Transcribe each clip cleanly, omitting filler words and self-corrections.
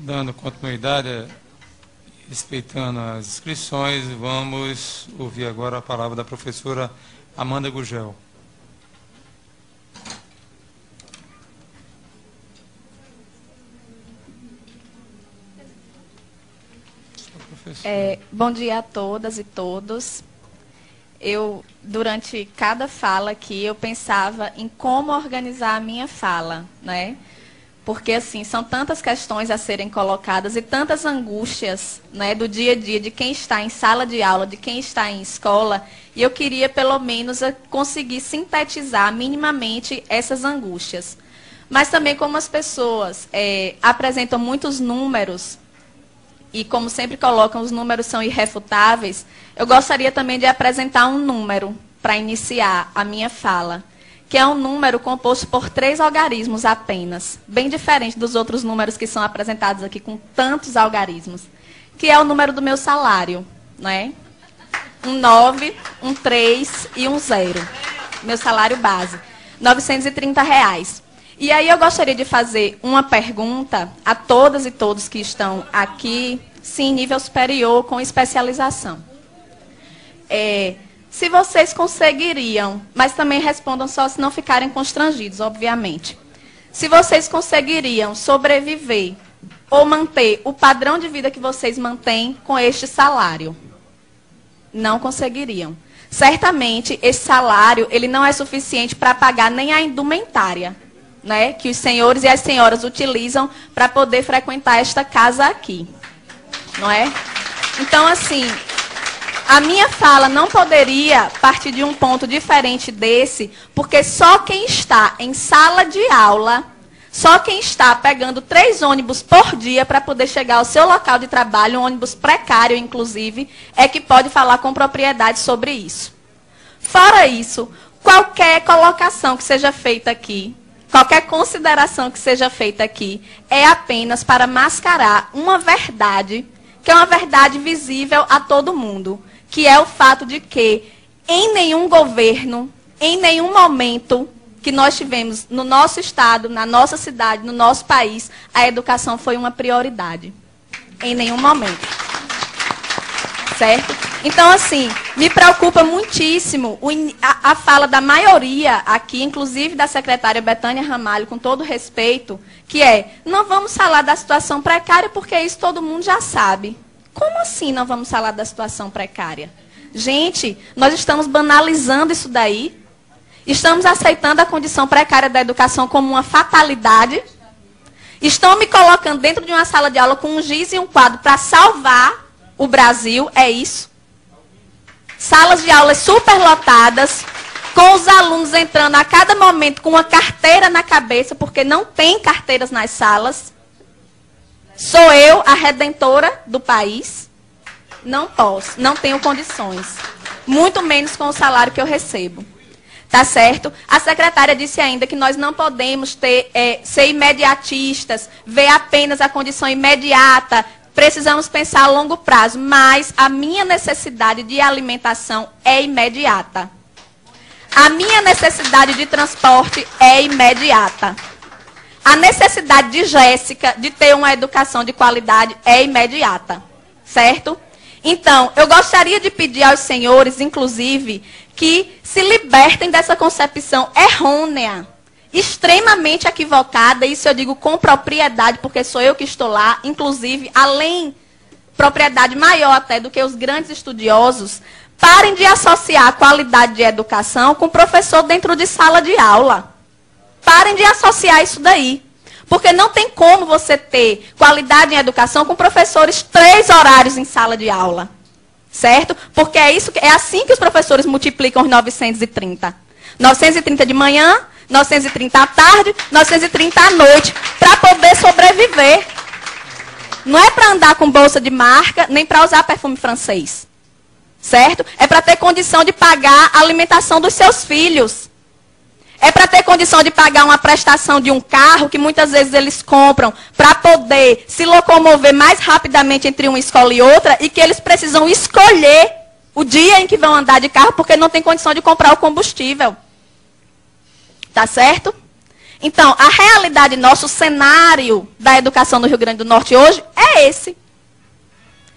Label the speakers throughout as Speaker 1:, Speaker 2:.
Speaker 1: Dando continuidade, respeitando as inscrições, vamos ouvir agora a palavra da professora Amanda Gugel.
Speaker 2: Bom dia a todas e todos. Durante cada fala aqui, eu pensava em como organizar a minha fala, né? Porque, assim, são tantas questões a serem colocadas e tantas angústias, né, do dia a dia, de quem está em sala de aula, de quem está em escola, e eu queria, pelo menos, conseguir sintetizar minimamente essas angústias. Mas também, como as pessoas apresentam muitos números, e como sempre colocam, os números são irrefutáveis, eu gostaria também de apresentar um número para iniciar a minha fala, que é um número composto por 3 algarismos apenas, bem diferente dos outros números que são apresentados aqui com tantos algarismos, que é o número do meu salário, né? Um 9, um 3 e um 0. Meu salário base, R$ 930. E aí eu gostaria de fazer uma pergunta a todas e todos que estão aqui, sim, nível superior, com especialização. Se vocês conseguiriam, mas também respondam só se não ficarem constrangidos, obviamente. Se vocês conseguiriam sobreviver ou manter o padrão de vida que vocês mantêm com este salário? Não conseguiriam. Certamente, esse salário ele não é suficiente para pagar nem a indumentária, né, que os senhores e as senhoras utilizam para poder frequentar esta casa aqui. Não é? Então, assim, a minha fala não poderia partir de um ponto diferente desse, porque só quem está em sala de aula, só quem está pegando 3 ônibus por dia para poder chegar ao seu local de trabalho, um ônibus precário, inclusive, é que pode falar com propriedade sobre isso. Fora isso, qualquer colocação que seja feita aqui, qualquer consideração que seja feita aqui, é apenas para mascarar uma verdade, que é uma verdade visível a todo mundo, que é o fato de que, em nenhum governo, em nenhum momento que nós tivemos no nosso estado, na nossa cidade, no nosso país, a educação foi uma prioridade. Em nenhum momento. Certo? Então, assim, me preocupa muitíssimo a fala da maioria aqui, inclusive da secretária Betânia Ramalho, com todo respeito, que não vamos falar da situação precária, porque isso todo mundo já sabe. Como assim não vamos falar da situação precária? Gente, nós estamos banalizando isso daí. Estamos aceitando a condição precária da educação como uma fatalidade. Estão me colocando dentro de uma sala de aula com um giz e um quadro para salvar o Brasil. É isso. Salas de aulas superlotadas, com os alunos entrando a cada momento com uma carteira na cabeça, porque não tem carteiras nas salas. Sou eu a redentora do país? Não posso, não tenho condições. Muito menos com o salário que eu recebo. Tá certo? A secretária disse ainda que nós não podemos ser imediatistas, ver apenas a condição imediata, precisamos pensar a longo prazo, mas a minha necessidade de alimentação é imediata. A minha necessidade de transporte é imediata. A necessidade de Jéssica de ter uma educação de qualidade é imediata, certo? Então, eu gostaria de pedir aos senhores, inclusive, que se libertem dessa concepção errônea, extremamente equivocada, isso eu digo com propriedade, porque sou eu que estou lá, inclusive, além, propriedade maior até do que os grandes estudiosos, parem de associar a qualidade de educação com professor dentro de sala de aula. Parem de associar isso daí. Porque não tem como você ter qualidade em educação com professores 3 horários em sala de aula. Certo? Porque é assim que os professores multiplicam os 930. 930 de manhã, 930 à tarde, 930 à noite, para poder sobreviver. Não é para andar com bolsa de marca, nem para usar perfume francês. Certo? É para ter condição de pagar a alimentação dos seus filhos. É para ter condição de pagar uma prestação de um carro, que muitas vezes eles compram, para poder se locomover mais rapidamente entre uma escola e outra, e que eles precisam escolher o dia em que vão andar de carro, porque não tem condição de comprar o combustível. Tá certo? Então, a realidade nossa, o cenário da educação no Rio Grande do Norte hoje é esse.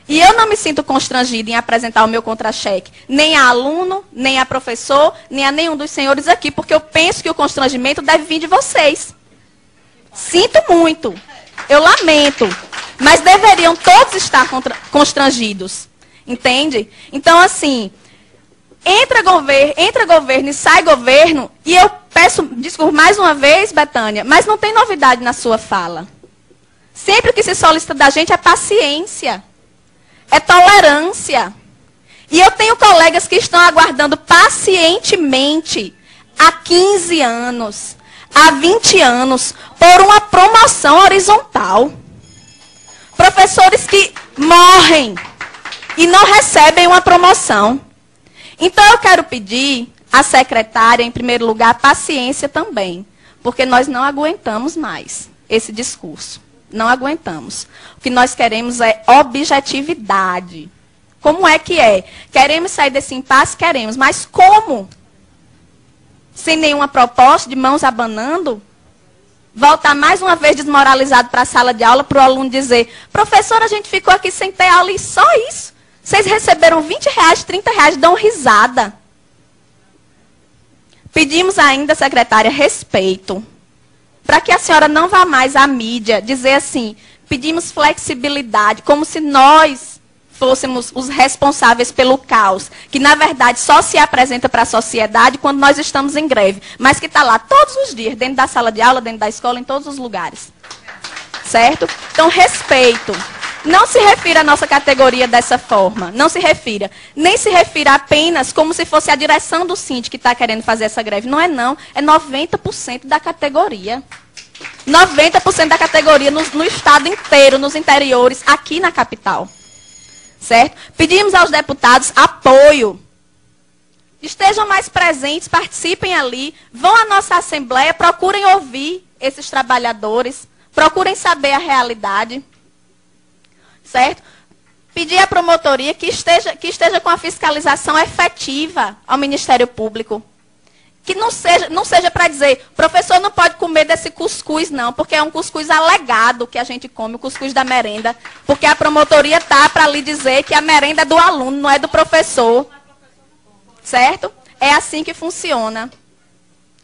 Speaker 2: E eu não me sinto constrangida em apresentar o meu contra-cheque, nem a aluno, nem a professor, nem a nenhum dos senhores aqui, porque eu penso que o constrangimento deve vir de vocês. Sinto muito, eu lamento, mas deveriam todos estar constrangidos, entende? Então, assim, entra governo e sai governo, e eu peço desculpa mais uma vez, Betânia, mas não tem novidade na sua fala. Sempre que se solicita da gente é paciência, é tolerância. E eu tenho colegas que estão aguardando pacientemente há 15 anos, há 20 anos, por uma promoção horizontal. Professores que morrem e não recebem uma promoção. Então eu quero pedir à secretária, em primeiro lugar, paciência também, porque nós não aguentamos mais esse discurso. Não aguentamos. O que nós queremos é objetividade. Como é que é? Queremos sair desse impasse? Queremos. Mas como? Sem nenhuma proposta, de mãos abanando? Voltar mais uma vez desmoralizado para a sala de aula, para o aluno dizer, professora, a gente ficou aqui sem ter aula e só isso. Vocês receberam R$20, R$30, dão risada. Pedimos ainda, secretária, respeito. Para que a senhora não vá mais à mídia dizer assim, pedimos flexibilidade, como se nós fôssemos os responsáveis pelo caos, que na verdade só se apresenta para a sociedade quando nós estamos em greve, mas que está lá todos os dias, dentro da sala de aula, dentro da escola, em todos os lugares. Certo? Então, respeito. Não se refira à nossa categoria dessa forma, não se refira. Nem se refira apenas como se fosse a direção do Síndico que está querendo fazer essa greve. Não é não, é 90% da categoria. 90% da categoria no estado inteiro, nos interiores, aqui na capital. Certo? Pedimos aos deputados apoio. Estejam mais presentes, participem ali, vão à nossa assembleia, procurem ouvir esses trabalhadores, procurem saber a realidade. Certo? Pedir à promotoria que esteja com a fiscalização efetiva ao Ministério Público. Que não seja para dizer, professor não pode comer desse cuscuz não, porque é um cuscuz alegado que a gente come, o cuscuz da merenda. Porque a promotoria está para lhe dizer que a merenda é do aluno, não é do professor. Certo? É assim que funciona.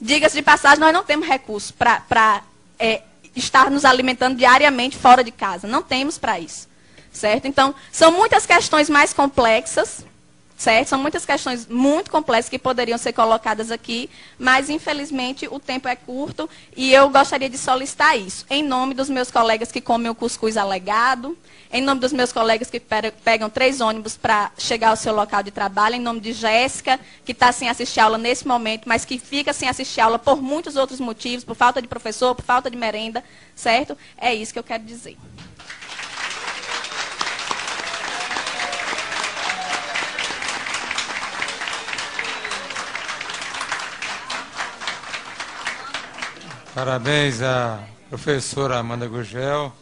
Speaker 2: Diga-se de passagem, nós não temos recurso para estar nos alimentando diariamente fora de casa. Não temos para isso. Certo? Então, são muitas questões mais complexas, certo? São muitas questões muito complexas que poderiam ser colocadas aqui, mas, infelizmente, o tempo é curto e eu gostaria de solicitar isso. Em nome dos meus colegas que comem o cuscuz alegado, em nome dos meus colegas que pegam 3 ônibus para chegar ao seu local de trabalho, em nome de Jéssica, que está sem assistir aula nesse momento, mas que fica sem assistir aula por muitos outros motivos, por falta de professor, por falta de merenda, certo? É isso que eu quero dizer.
Speaker 1: Parabéns à professora Amanda Gurgel.